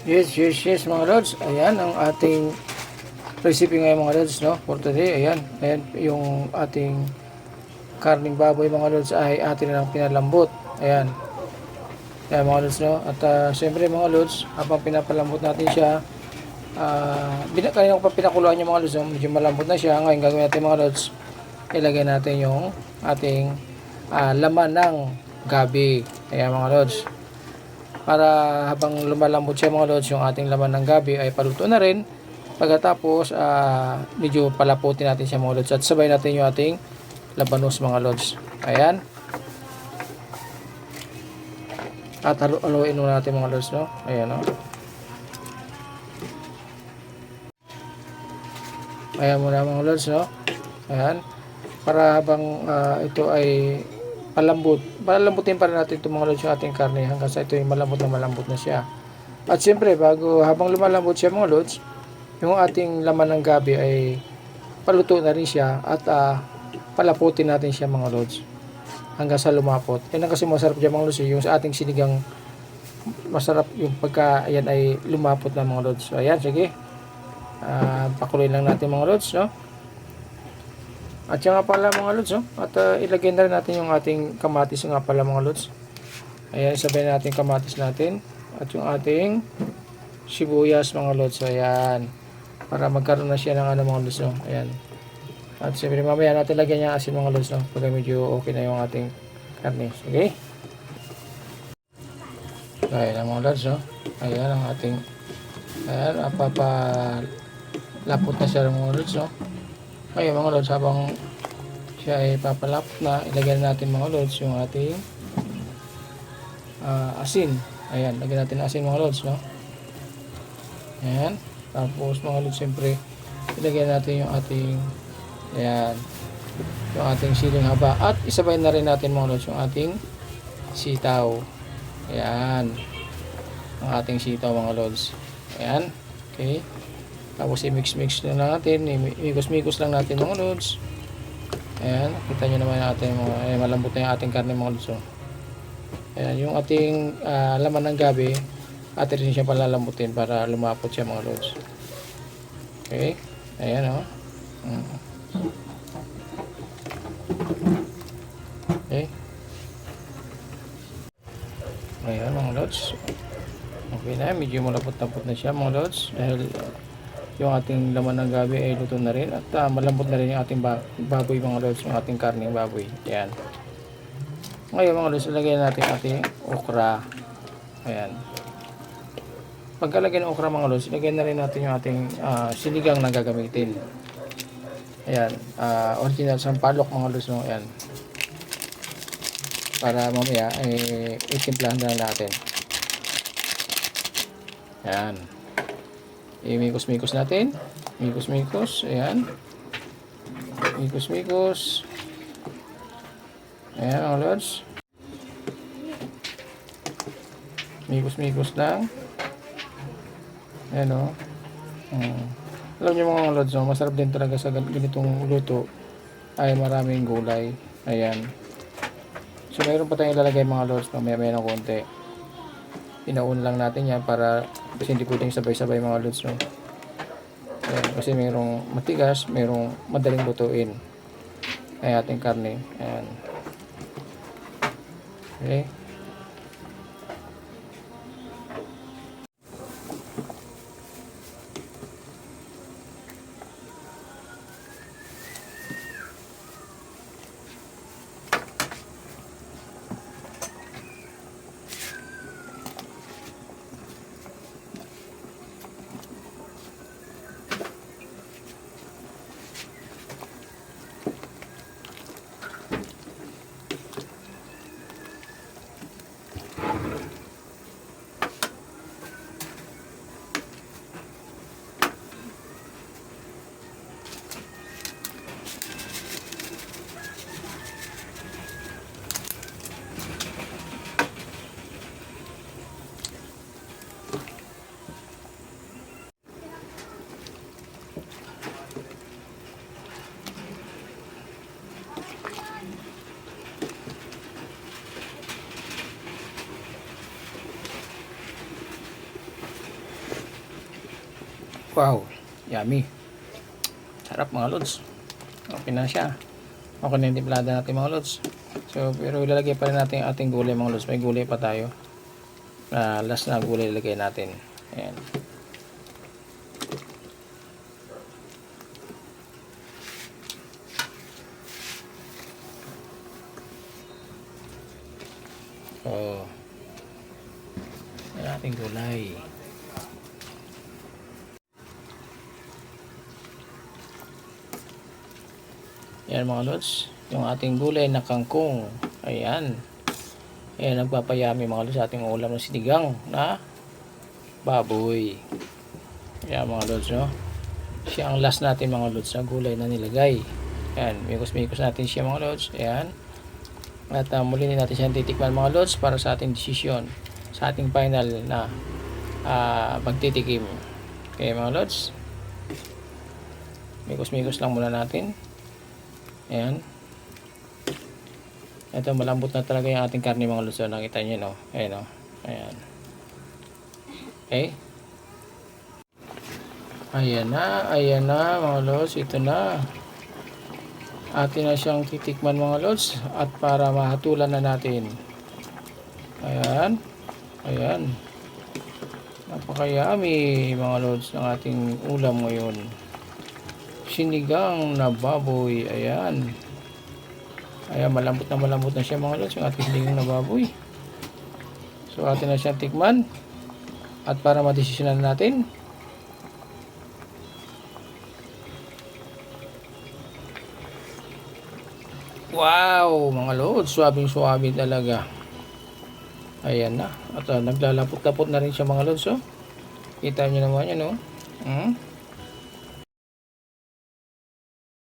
Yes mga lods. Ayan ang ating recipe ngayon mga lods, no? For today, ayan yung ating karning baboy mga lods ay atin lang pinalambot. Ayan. Ayan mga lods, no? At siyempre mga lods, habang pinapalambot natin siya, kanina ko pa pinakuluan yung mga lods, no? Medyo malambot na siya. Ngayon gagawin natin mga lods, ilagay natin yung ating laman ng gabi. Ayan mga lods. Para habang lumalambot siya mga lods, yung ating laman ng gabi ay paluto na rin. Pagkatapos medyo palaputin natin siya mga lods at sabay natin yung ating labanos mga lods. Ayan. At haluin muna natin mga lods, no? Ayan, no? Ayan muna mga lods, no? Ayan. Para habang ito ay palambutin pa rin natin itong mga lods yung ating karne hanggang sa ito ay malambot na siya. At siyempre habang lumalambot siya mga lods, yung ating laman ng gabi ay paluto na rin siya at palaputin natin siya mga lods hanggang sa lumapot. Yan ang kasi masarap dyan mga lods, yung sa ating sinigang masarap yung pagka ayan ay lumapot na mga lods. So ayan, sige, pakuloy lang natin mga lods, no? At yan nga pala mga lods, no? At ilagay na rin natin yung ating kamatis nga pala mga lods. Ayan, sabay natin kamatis natin at yung ating sibuyas mga lods. So ayan, para magkaroon na siya ng mga lods, no? Ayan. At siyempre mamaya natin lagyan niya asin mga lods, no? Pag medyo okay na yung ating karne. Okay? So ayan mga lods, no? Ayan ang ating lapot na siya mga lods, no? Ngayon mga lods, habang siya ay papalapot na, ilagyan natin mga lods yung ating asin. Ayan, lagyan natin asin mga lods, no? Ayan. Tapos mga lods, siyempre ilagyan natin yung ating yung ating siling haba at isabay na rin natin mga lods yung ating sitaw. Ayan, ang ating sitaw mga lods. Ayan, okay. Tapos i-mix na natin, imikos lang natin mga lods. Ayan, kita nyo naman natin malambot na yung ating karne mga lods. Ayan, yung ating laman ng gabi, atin rin siya palalambutin para lumapot siya mga lods. Okay, ayan, o. Okay. Ayan mga lods. Okay na, medyo malapot-lapot na siya mga lods dahil yung ating laman ng gabi ay luto na rin at malambot na rin yung ating baboy mga lods, yung ating karning baboy. Ayan. Ngayon mga lods, ilagay natin ating okra. Ayan. Pagkalagay ng okra mga lods, ilagay na rin natin yung ating sinigang na gagamitin. Ayan. Original sampalok mga lods, no? Ayan. Para mamaya itimplahan na natin. Ayan. Imikos-mikos natin. Mikos-mikos. Ayan. Mikos-mikos. Ayan mga lods. Mikos-mikos lang. Ayan, o. Alam nyo mga lods, no? Masarap din talaga sa ganitong luto ay maraming gulay. Ayan. So mayroon pa tayong ilalagay mga lods, mamaya ng konti. Inaun lang natin yan para kasi hindi pwedeng sabay-sabay mga lods, no? Ayan, kasi mayroong matigas, mayroong madaling lutuin ay ating karne. Ayan. Okay. Wow, yummy. Sarap mga lods. Okay na siya. Okay na yung timplada natin mga lods. So, pero ilalagay pa rin natin yung ating gulay mga lods. May gulay pa tayo. Last na gulay ilalagay natin. Ayan. So, yan ating gulay. Yan mga lods, yung ating gulay na kangkong. Ayan. Ayan, nagpapayami mga lods sa ating ulam ng sinigang na baboy. Ayan mga lods, no? Siya ang last natin mga lods na gulay na nilagay. Ayan, mikos-mikos natin siya mga lods. Ayan. At muli natin siya titikman mga lods para sa ating desisyon. Sa ating final na pagtitikim. Okay mga lods. Mikos-mikos lang muna natin. Ayan. Ito malambot na talaga yung ating karne mga lods. Nakita nyo no. Ayan o. Ayan. Okay. Ayan na mga lods. Ito na. Atin na siyang titikman mga lods. At para mahatulan na natin. Ayan. Ayan. Napakayami mga lods ng ating ulam ngayon. Sinigang na baboy. Ayan. Ayan, malambot na siya mga lods, yung ating sinigang na baboy. So, atin na siyang tikman. At para madesisyonan natin. Wow, mga lods, suwabing-suwabe talaga. Ayan na. At naglalapot-lapot na rin siya mga lods, oh. Kita nyo naman yan, oh.